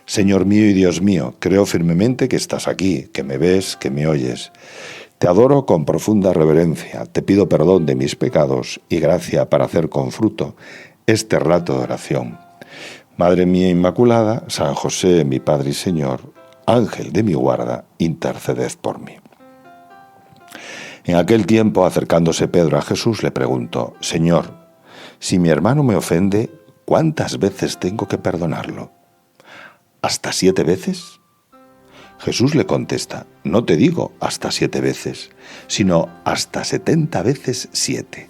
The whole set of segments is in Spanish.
Señor mío y Dios mío, creo firmemente que estás aquí, que me ves, que me oyes. Te adoro con profunda reverencia, te pido perdón de mis pecados y gracia para hacer con fruto este rato de oración. Madre mía Inmaculada, San José, mi Padre y Señor, Ángel de mi guarda, interceded por mí. En aquel tiempo, acercándose Pedro a Jesús, le preguntó: Señor, si mi hermano me ofende, ¿cuántas veces tengo que perdonarlo? ¿Hasta 7 veces? Jesús le contesta: no te digo hasta 7 veces, sino hasta 70 veces 7.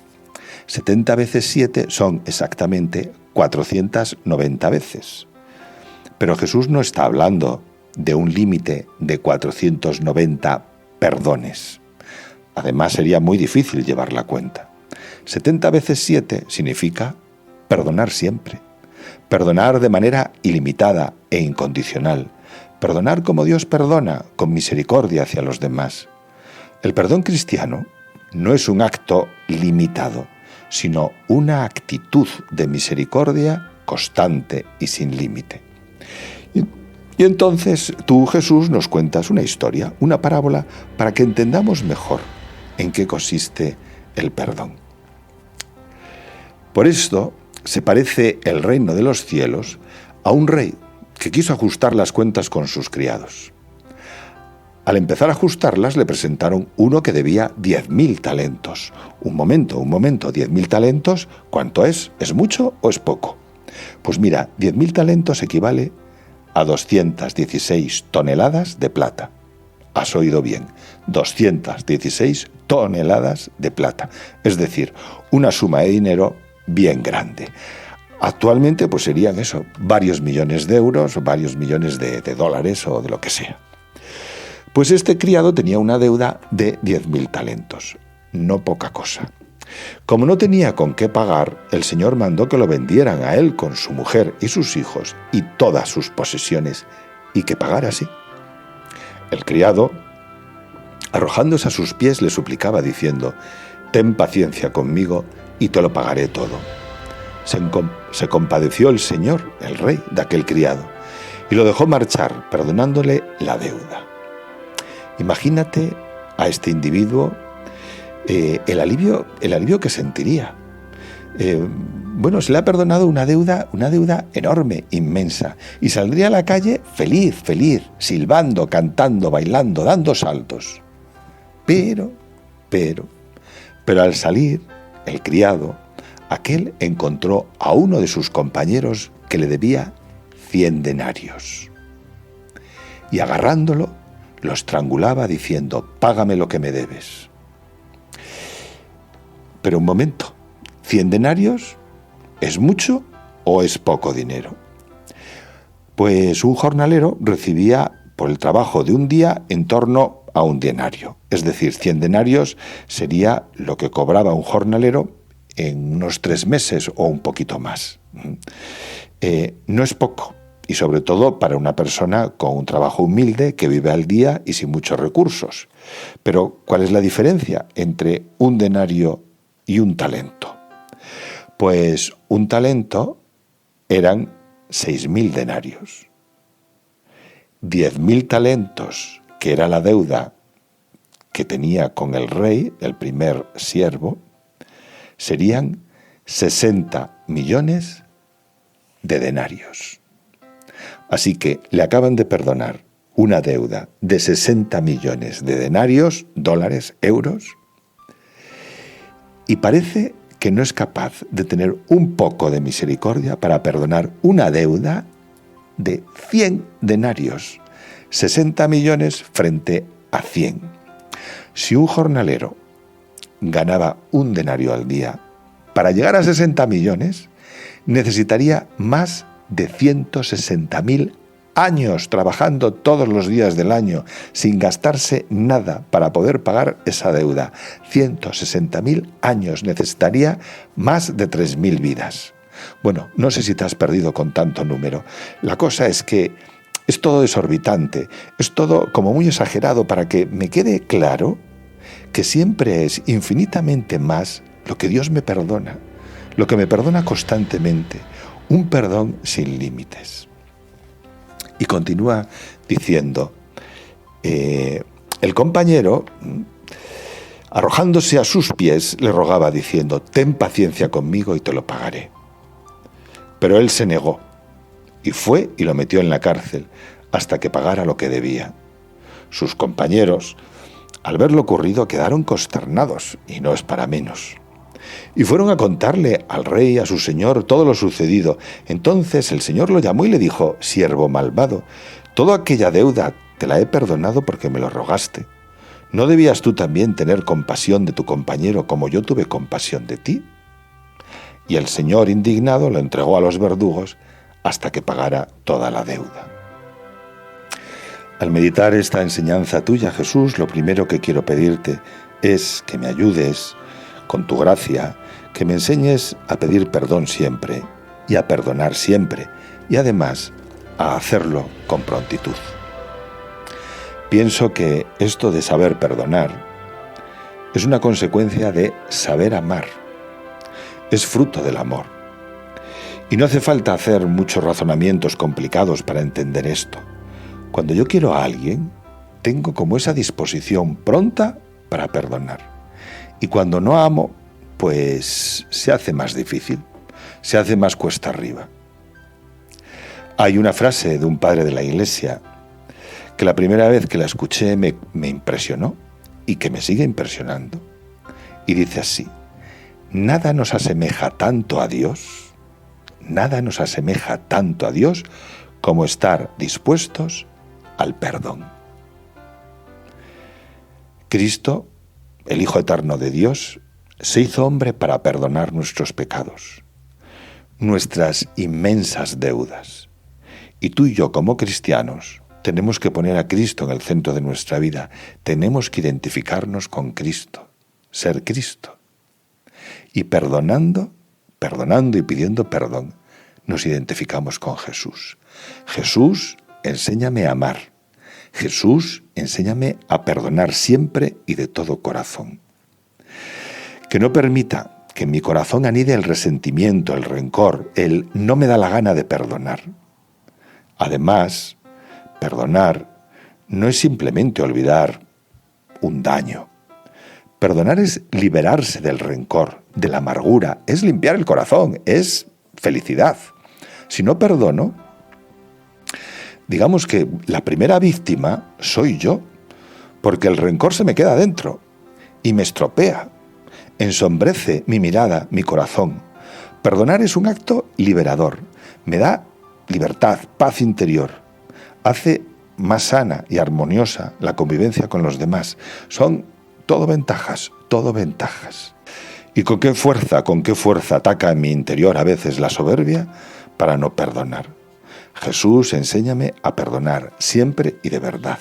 70 veces 7 son exactamente 490 veces. Pero Jesús no está hablando de un límite de 490 perdones. Además, sería muy difícil llevar la cuenta. 70 veces 7 significa perdonar siempre. Perdonar de manera ilimitada e incondicional. Perdonar como Dios perdona, con misericordia hacia los demás. El perdón cristiano no es un acto limitado, sino una actitud de misericordia constante y sin límite. Y entonces tú, Jesús, nos cuentas una historia, una parábola, para que entendamos mejor en qué consiste el perdón. Por esto se parece el reino de los cielos a un rey que quiso ajustar las cuentas con sus criados. Al empezar a ajustarlas, le presentaron uno que debía 10.000 talentos. Un momento, 10.000 talentos, ¿cuánto es? ¿Es mucho o es poco? Pues mira, 10.000 talentos equivale a 216 toneladas de plata. Has oído bien, 216 toneladas de plata. Es decir, una suma de dinero bien grande. Actualmente pues serían eso, varios millones de euros, varios millones de dólares o de lo que sea. Pues este criado tenía una deuda de 10.000 talentos, no poca cosa. Como no tenía con qué pagar, el Señor mandó que lo vendieran a él con su mujer y sus hijos y todas sus posesiones, y que pagara así. El criado, arrojándose a sus pies, le suplicaba diciendo: ten paciencia conmigo y te lo pagaré todo. Se compadeció el Señor, el rey, de aquel criado, y lo dejó marchar, perdonándole la deuda. Imagínate a este individuo el alivio que sentiría. Se le ha perdonado una deuda enorme, inmensa, y saldría a la calle feliz, silbando, cantando, bailando, dando saltos. Pero al salir, el criado, aquel encontró a uno de sus compañeros que le debía 100 denarios. Y agarrándolo, lo estrangulaba diciendo: págame lo que me debes. Pero un momento, ¿100 denarios es mucho o es poco dinero? Pues un jornalero recibía por el trabajo de un día en torno a un denario. Es decir, 100 denarios sería lo que cobraba un jornalero en unos 3 meses o un poquito más. No es poco, y sobre todo para una persona con un trabajo humilde que vive al día y sin muchos recursos. Pero, ¿cuál es la diferencia entre un denario y un talento? Pues un talento eran 6.000 denarios. 10.000 talentos, que era la deuda que tenía con el rey, el primer siervo, serían 60 millones de denarios. Así que le acaban de perdonar una deuda de 60 millones de denarios, dólares, euros, y parece que no es capaz de tener un poco de misericordia para perdonar una deuda de 100 denarios, 60 millones frente a 100. Si un jornalero ganaba un denario al día, para llegar a 60 millones necesitaría más de 160.000 años trabajando todos los días del año sin gastarse nada para poder pagar esa deuda. 160.000 años, necesitaría más de 3.000 vidas. Bueno, no sé si te has perdido con tanto número. La cosa es que es todo desorbitante, es todo como muy exagerado para que me quede claro que siempre es infinitamente más lo que Dios me perdona, lo que me perdona constantemente, un perdón sin límites. Y continúa diciendo, el compañero, arrojándose a sus pies, le rogaba diciendo, ten paciencia conmigo y te lo pagaré. Pero él se negó y fue y lo metió en la cárcel hasta que pagara lo que debía. Sus compañeros, al ver lo ocurrido, quedaron consternados, y no es para menos. Y fueron a contarle al rey, a su señor, todo lo sucedido. Entonces el señor lo llamó y le dijo, siervo malvado, toda aquella deuda te la he perdonado porque me lo rogaste. ¿No debías tú también tener compasión de tu compañero como yo tuve compasión de ti? Y el señor, indignado, lo entregó a los verdugos hasta que pagara toda la deuda. Al meditar esta enseñanza tuya, Jesús, lo primero que quiero pedirte es que me ayudes, con tu gracia, que me enseñes a pedir perdón siempre y a perdonar siempre, y además a hacerlo con prontitud. Pienso que esto de saber perdonar es una consecuencia de saber amar. Es fruto del amor. Y no hace falta hacer muchos razonamientos complicados para entender esto. Cuando yo quiero a alguien, tengo como esa disposición pronta para perdonar. Y cuando no amo, pues se hace más difícil, se hace más cuesta arriba. Hay una frase de un padre de la Iglesia que la primera vez que la escuché me impresionó y que me sigue impresionando. Y dice así, nada nos asemeja tanto a Dios, nada nos asemeja tanto a Dios como estar dispuestos al perdón. Cristo, el Hijo eterno de Dios, se hizo hombre para perdonar nuestros pecados, nuestras inmensas deudas. Y tú y yo, como cristianos, tenemos que poner a Cristo en el centro de nuestra vida. Tenemos que identificarnos con Cristo, ser Cristo. Y perdonando y pidiendo perdón, nos identificamos con Jesús. Jesús, enséñame a amar. Jesús, enséñame a perdonar siempre y de todo corazón. Que no permita que en mi corazón anide el resentimiento, el rencor, el no me da la gana de perdonar. Además, perdonar no es simplemente olvidar un daño. Perdonar es liberarse del rencor, de la amargura, es limpiar el corazón, es felicidad. Si no perdono, digamos que la primera víctima soy yo, porque el rencor se me queda dentro y me estropea, ensombrece mi mirada, mi corazón. Perdonar es un acto liberador, me da libertad, paz interior, hace más sana y armoniosa la convivencia con los demás. Son todo ventajas, todo ventajas. ¿Y con qué fuerza ataca en mi interior a veces la soberbia para no perdonar? Jesús, enséñame a perdonar siempre y de verdad.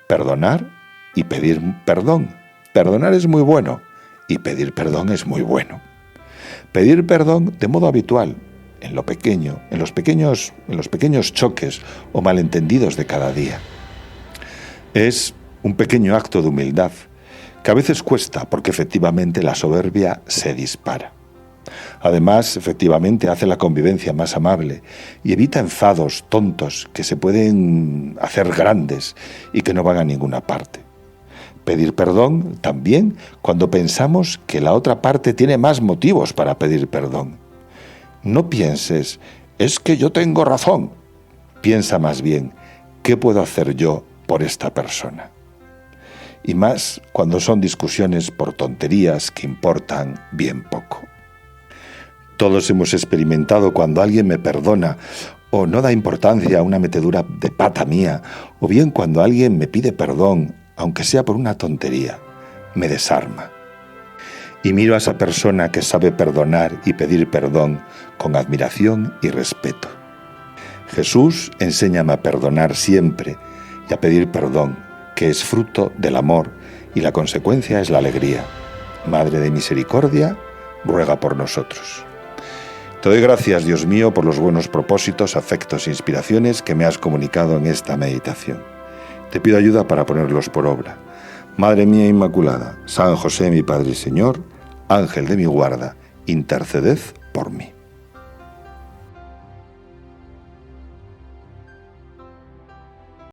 Perdonar y pedir perdón. Perdonar es muy bueno y pedir perdón es muy bueno. Pedir perdón de modo habitual, en lo pequeño, en los pequeños choques o malentendidos de cada día. Es un pequeño acto de humildad que a veces cuesta porque efectivamente la soberbia se dispara. Además, efectivamente, hace la convivencia más amable y evita enfados tontos que se pueden hacer grandes y que no van a ninguna parte. Pedir perdón también cuando pensamos que la otra parte tiene más motivos para pedir perdón. No pienses, es que yo tengo razón. Piensa más bien, ¿qué puedo hacer yo por esta persona? Y más cuando son discusiones por tonterías que importan bien poco. Todos hemos experimentado cuando alguien me perdona o no da importancia a una metedura de pata mía, o bien cuando alguien me pide perdón, aunque sea por una tontería, me desarma. Y miro a esa persona que sabe perdonar y pedir perdón con admiración y respeto. Jesús, enséñame a perdonar siempre y a pedir perdón, que es fruto del amor y la consecuencia es la alegría. Madre de misericordia, ruega por nosotros. Te doy gracias, Dios mío, por los buenos propósitos, afectos e inspiraciones que me has comunicado en esta meditación. Te pido ayuda para ponerlos por obra. Madre mía Inmaculada, San José mi Padre y Señor, Ángel de mi guarda, interceded por mí.